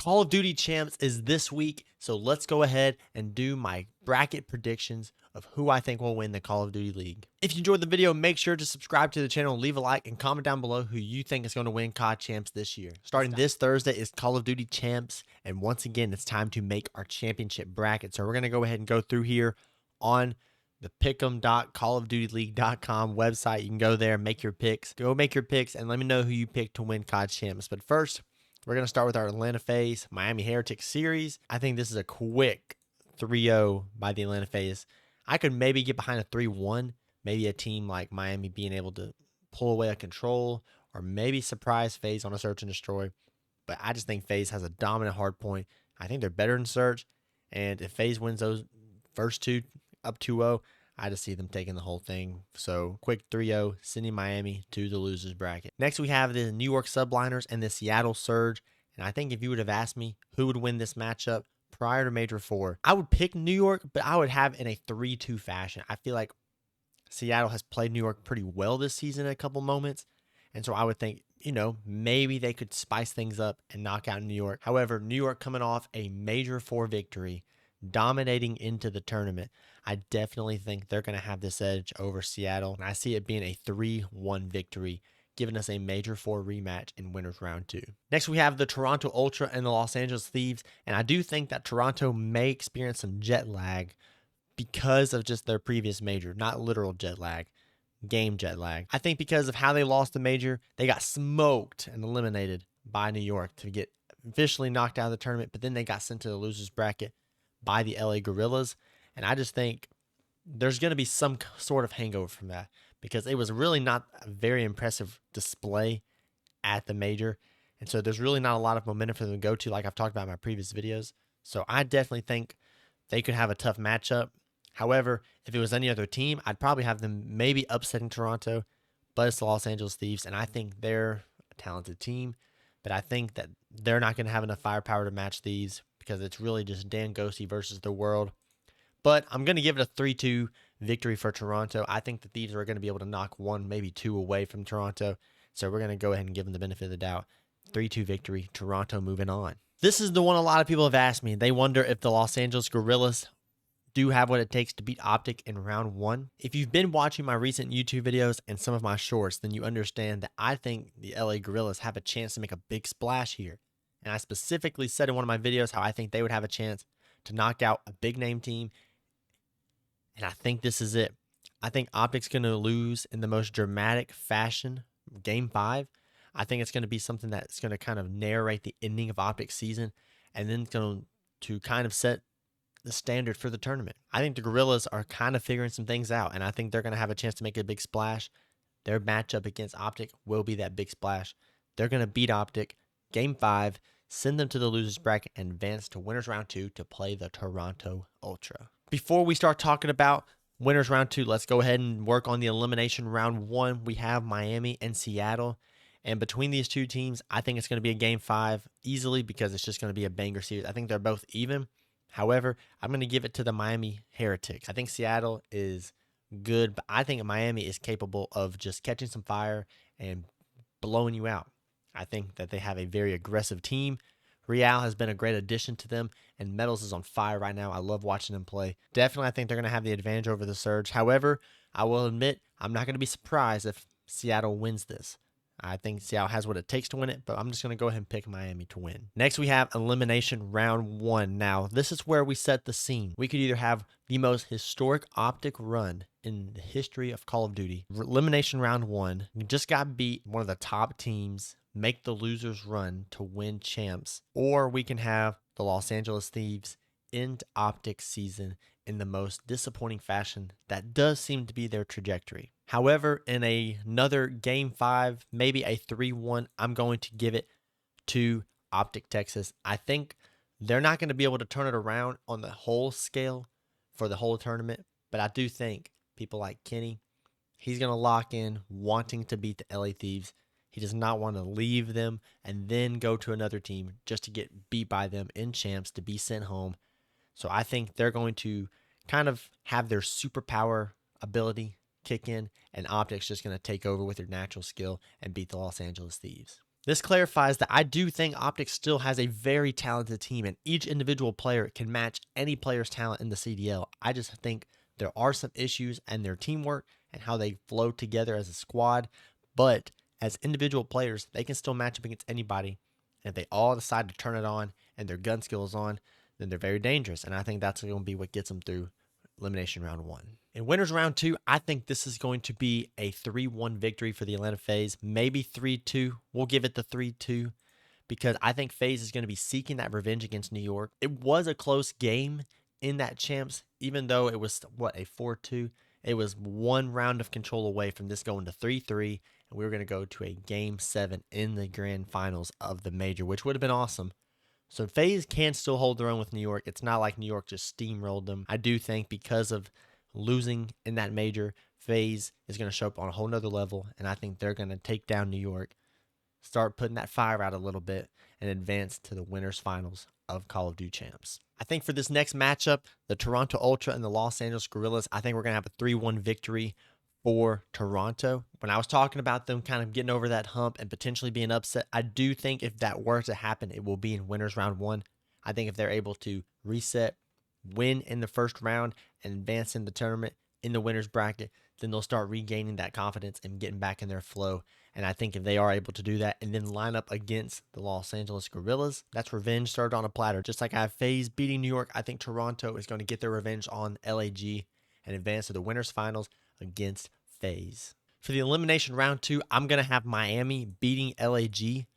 Call of Duty Champs is this week, so let's go ahead and do my bracket predictions of who I think will win the Call of Duty League. If you enjoyed the video, make sure to subscribe to the channel, leave a like, and comment down below who you think is going to win COD Champs this year. Starting this Thursday is Call of Duty Champs, and once again, it's time to make our championship bracket. So we're going to go ahead and go through here on the pick'em.callofdutyleague.com website. You can go there, make your picks. Go make your picks, and let me know who you picked to win COD Champs. But first, we're going to start with our Atlanta FaZe Miami Heretics series. I think this is a quick 3-0 by the Atlanta FaZe. I could maybe get behind a 3-1, maybe a team like Miami being able to pull away a control or maybe surprise FaZe on a search and destroy. But I just think FaZe has a dominant hard point. I think they're better than search. And if FaZe wins those first two up 2-0, I just see them taking the whole thing. So quick 3-0, sending Miami to the losers bracket. Next, we have the New York Subliners and the Seattle Surge. And I think if you would have asked me who would win this matchup prior to Major 4, I would pick New York, but I would have in a 3-2 fashion. I feel like Seattle has played New York pretty well this season in a couple moments. And so I would think, maybe they could spice things up and knock out New York. However, New York coming off a Major 4 victory, dominating into the tournament, I definitely think they're going to have this edge over Seattle. And I see it being a 3-1 victory, giving us a Major 4 rematch in winners round 2. Next, we have the Toronto Ultra and the Los Angeles Thieves. And I do think that Toronto may experience some jet lag because of just their previous major, not literal jet lag, game jet lag. I think because of how they lost the major, they got smoked and eliminated by New York to get officially knocked out of the tournament, but then they got sent to the losers bracket by the LA Gorillas. And I just think there's going to be some sort of hangover from that because it was really not a very impressive display at the major. And so there's really not a lot of momentum for them to go to, like I've talked about in my previous videos. So I definitely think they could have a tough matchup. However, if it was any other team, I'd probably have them maybe upsetting Toronto, but it's the Los Angeles Thieves, and I think they're a talented team. But I think that they're not going to have enough firepower to match these because it's really just Dan Ghosty versus the world. But I'm going to give it a 3-2 victory for Toronto. I think the Thieves are going to be able to knock one, maybe two away from Toronto. So we're going to go ahead and give them the benefit of the doubt. 3-2 victory, Toronto moving on. This is the one a lot of people have asked me. They wonder if the Los Angeles Gorillas do have what it takes to beat Optic in round 1. If you've been watching my recent YouTube videos and some of my shorts, then you understand that I think the LA Gorillas have a chance to make a big splash here. And I specifically said in one of my videos how I think they would have a chance to knock out a big name team. And I think this is it. I think Optic's going to lose in the most dramatic fashion, Game 5. I think it's going to be something that's going to kind of narrate the ending of Optic's season and then going to kind of set the standard for the tournament. I think the Gorillas are kind of figuring some things out, and I think they're going to have a chance to make a big splash. Their matchup against Optic will be that big splash. They're going to beat Optic, Game 5, send them to the losers bracket, and advance to winners round 2 to play the Toronto Ultra. Before we start talking about winners round 2, let's go ahead and work on the elimination round 1. We have Miami and Seattle. And between these two teams, I think it's going to be a Game 5 easily because it's just going to be a banger series. I think they're both even. However, I'm going to give it to the Miami Heretics. I think Seattle is good, but I think Miami is capable of just catching some fire and blowing you out. I think that they have a very aggressive team. Real has been a great addition to them, and Metals is on fire right now. I love watching them play. Definitely, I think they're going to have the advantage over the Surge. However, I will admit I'm not going to be surprised if Seattle wins this. I think Seattle has what it takes to win it, but I'm just going to go ahead and pick Miami to win. Next, we have elimination round 1. Now, this is where we set the scene. We could either have the most historic Optic run in the history of Call of Duty. Elimination round 1, you just got beat one of the top teams, make the losers run to win champs, or we can have the Los Angeles Thieves end Optic season in the most disappointing fashion that does seem to be their trajectory. However, in another Game 5, maybe a 3-1, I'm going to give it to Optic Texas. I think they're not going to be able to turn it around on the whole scale for the whole tournament, but I do think people like Kenny, he's going to lock in wanting to beat the LA Thieves. He does not want to leave them and then go to another team just to get beat by them in champs to be sent home. So I think they're going to kind of have their superpower ability kick in, and Optic's just going to take over with their natural skill and beat the Los Angeles Thieves. This clarifies that I do think Optic still has a very talented team, and each individual player can match any player's talent in the CDL. I just think there are some issues in their teamwork and how they flow together as a squad, but as individual players, they can still match up against anybody. And if they all decide to turn it on and their gun skill is on, then they're very dangerous. And I think that's going to be what gets them through elimination round 1. In winners round 2, I think this is going to be a 3-1 victory for the Atlanta FaZe, maybe 3-2. We'll give it the 3-2 because I think FaZe is going to be seeking that revenge against New York. It was a close game in that champs, even though it was, a 4-2. It was one round of control away from this going to 3-3, and we were going to go to a game 7 in the grand finals of the major, which would have been awesome. So FaZe can still hold their own with New York. It's not like New York just steamrolled them. I do think because of losing in that major, FaZe is going to show up on a whole nother level, and I think they're going to take down New York, start putting that fire out a little bit, and advance to the winners finals of Call of Duty Champs. I think for this next matchup, the Toronto Ultra and the Los Angeles Guerrillas, I think we're going to have a 3-1 victory for Toronto. When I was talking about them kind of getting over that hump and potentially being upset, I do think if that were to happen, it will be in winners round 1. I think if they're able to reset, win in the first round, and advance in the tournament in the winners bracket, then they'll start regaining that confidence and getting back in their flow. And I think if they are able to do that and then line up against the Los Angeles Guerrillas, that's revenge served on a platter. Just like I have FaZe beating New York, I think Toronto is going to get their revenge on LAG and advance to the winners finals against FaZe. For the elimination round 2, I'm going to have Miami beating LAG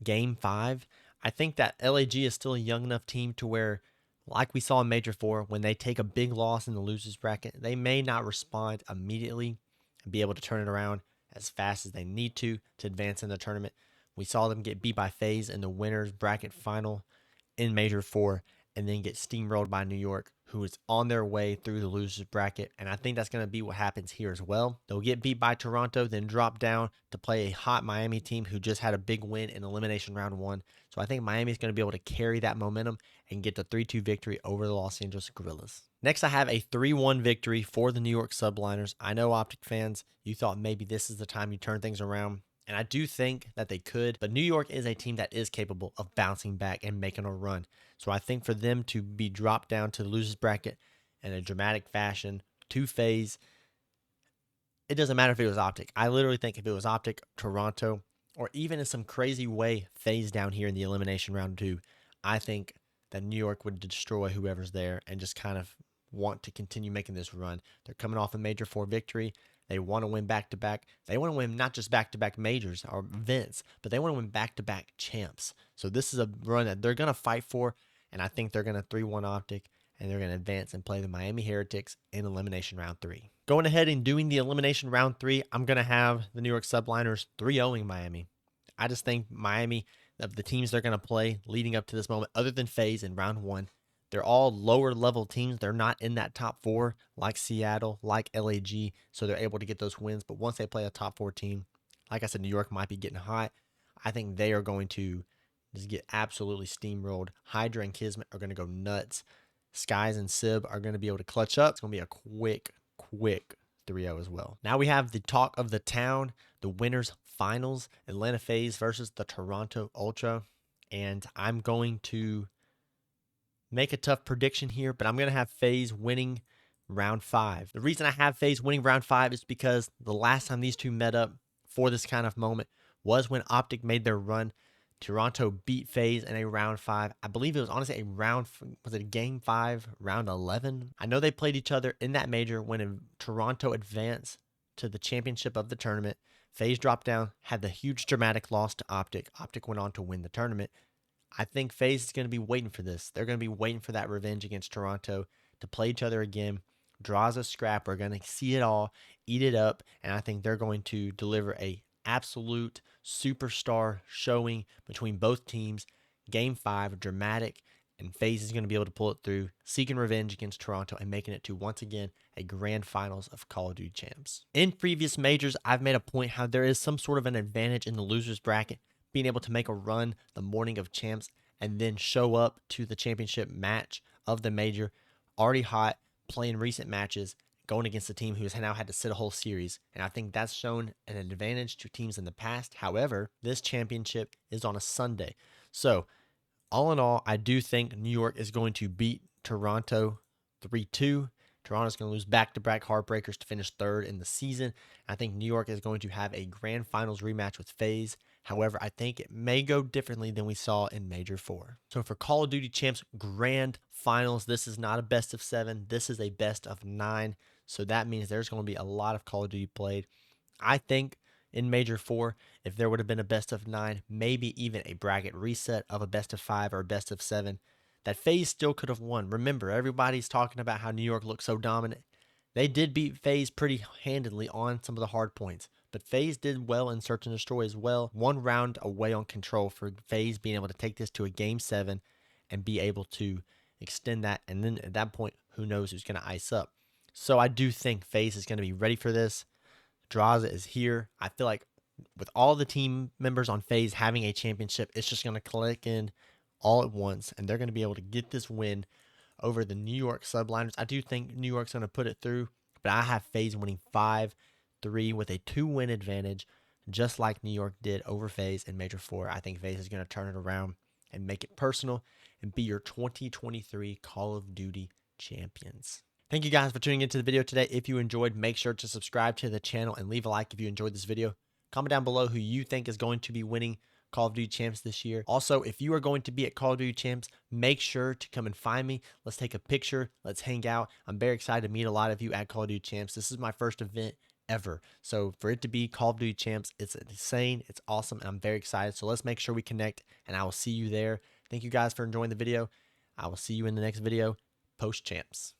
game 5. I think that LAG is still a young enough team to where, like we saw in Major 4, when they take a big loss in the losers bracket, they may not respond immediately and be able to turn it around as fast as they need to advance in the tournament. We saw them get beat by FaZe in the winners bracket final in Major 4 and then get steamrolled by New York, who is on their way through the losers bracket. And I think that's going to be what happens here as well. They'll get beat by Toronto, then drop down to play a hot Miami team who just had a big win in elimination round 1. So I think Miami is going to be able to carry that momentum and get the 3-2 victory over the Los Angeles Guerrillas. Next, I have a 3-1 victory for the New York Subliners. I know Optic fans, you thought maybe this is the time you turn things around. And I do think that they could, but New York is a team that is capable of bouncing back and making a run. So I think for them to be dropped down to the losers bracket in a dramatic fashion to FaZe, it doesn't matter if it was Optic. I literally think if it was Optic, Toronto, or even in some crazy way FaZe down here in the elimination round 2, I think that New York would destroy whoever's there and just kind of want to continue making this run. They're coming off a Major 4 victory. They want to win back-to-back. They want to win not just back-to-back majors or events, but they want to win back-to-back champs. So this is a run that they're going to fight for, and I think they're going to 3-1 Optic, and they're going to advance and play the Miami Heretics in elimination round 3. Going ahead and doing the elimination round 3, I'm going to have the New York Subliners 3-0ing Miami. I just think Miami, of the teams they're going to play leading up to this moment, other than FaZe in round 1, they're all lower level teams. They're not in that top 4 like Seattle, like LAG, so they're able to get those wins. But once they play a top 4 team, like I said, New York might be getting hot. I think they are going to just get absolutely steamrolled. Hydra and Kismet are going to go nuts. Skies and Sib are going to be able to clutch up. It's going to be a quick 3-0 as well. Now we have the talk of the town, the winners finals, Atlanta FaZe versus the Toronto Ultra. And I'm going to make a tough prediction here, but I'm going to have FaZe winning round 5. The reason I have FaZe winning round 5 is because the last time these two met up for this kind of moment was when Optic made their run. Toronto beat FaZe in a round 5. I believe it was honestly was it a game 5, round 11? I know they played each other in that major when Toronto advanced to the championship of the tournament. FaZe dropped down, had the huge dramatic loss to Optic. Optic went on to win the tournament. I think FaZe is going to be waiting for this. They're going to be waiting for that revenge against Toronto to play each other again. Draws a scrap. We're going to see it all, eat it up, and I think they're going to deliver a absolute superstar showing between both teams. Game 5, dramatic, and FaZe is going to be able to pull it through, seeking revenge against Toronto and making it to, once again, a grand finals of Call of Duty Champs. In previous majors, I've made a point how there is some sort of an advantage in the losers bracket, being able to make a run the morning of champs and then show up to the championship match of the major already hot, playing recent matches, going against a team who has now had to sit a whole series. And I think that's shown an advantage to teams in the past. However, this championship is on a Sunday. So, all in all, I do think New York is going to beat Toronto 3-2. Toronto's going to lose back-to-back heartbreakers to finish third in the season. I think New York is going to have a grand finals rematch with FaZe. However, I think it may go differently than we saw in Major 4. So for Call of Duty Champs Grand Finals, this is not a best of 7. This is a best of 9. So that means there's going to be a lot of Call of Duty played. I think in Major 4, if there would have been a best of 9, maybe even a bracket reset of a best of 5 or a best of 7, that FaZe still could have won. Remember, everybody's talking about how New York looks so dominant. They did beat FaZe pretty handedly on some of the hard points, but FaZe did well in Search and Destroy as well. One round away on Control for FaZe being able to take this to a Game 7 and be able to extend that. And then at that point, who knows who's going to ice up. So I do think FaZe is going to be ready for this. Draza is here. I feel like with all the team members on FaZe having a championship, it's just going to click in all at once, and they're going to be able to get this win over the New York Subliners. I do think New York's going to put it through, but I have FaZe winning 5-3 with a 2-win advantage, just like New York did over FaZe in Major 4. I think FaZe is going to turn it around and make it personal and be your 2023 Call of Duty champions. Thank you guys for tuning into the video today. If you enjoyed, make sure to subscribe to the channel and leave a like if you enjoyed this video. Comment down below who you think is going to be winning Call of Duty Champs this year. Also, if you are going to be at Call of Duty Champs, make sure to come and find me. Let's take a picture. Let's hang out. I'm very excited to meet a lot of you at Call of Duty Champs. This is my first event ever. So for it to be Call of Duty Champs, it's insane. It's awesome. And I'm very excited. So let's make sure we connect, and I will see you there. Thank you guys for enjoying the video. I will see you in the next video post Champs.